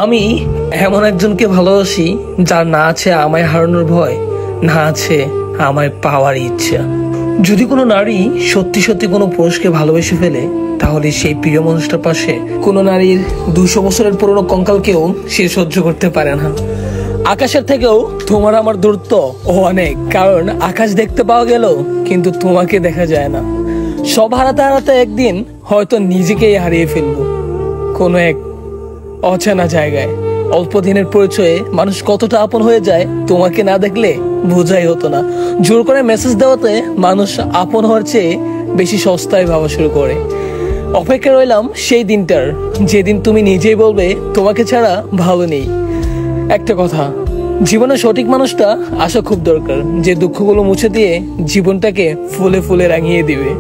আমি এমন একজনকে ভালোবাসি যার না আছে আমায় হারানোর ভয়, না আছে আমায় পাওয়ার ইচ্ছা। যদি কোনো নারী সত্যি সত্যি কোনো পুরুষকে ভালোবেসে ফেলে, তাহলে সেই প্রিয় মানুষটার পাশে কোনো নারীর 200 বছরের পুরনো কঙ্কালকেও সে সহ্য করতে পারে না। আকাশের থেকেও তোমার আমার দূরত্ব অনেক, কারণ আকাশ দেখতে পাওয়া গেল কিন্তু তোমাকে দেখা যায় না। সব হারাতে হারাতে একদিন হয়তো নিজেকেই হারিয়ে ফেলবো কোনো এক অচেনা জায়গায়। অল্প দিনের পরিচয়ে মানুষ কতটা আপন হয়ে যায় তোমাকে না দেখলে বোঝাই হতো না। জোর করে মেসেজ দেওয়াতে মানুষ আপন হওয়ার চেয়ে বেশি সস্তায় ভাবা শুরু করে। অপেক্ষা রইলাম সেই দিনটার, যেদিন তুমি নিজেই বলবে তোমাকে ছাড়া ভালো নেই। একটা কথা, জীবনে সঠিক মানুষটা আসা খুব দরকার, যে দুঃখগুলো মুছে দিয়ে জীবনটাকে ফুলে ফুলে রাঙিয়ে দিবে।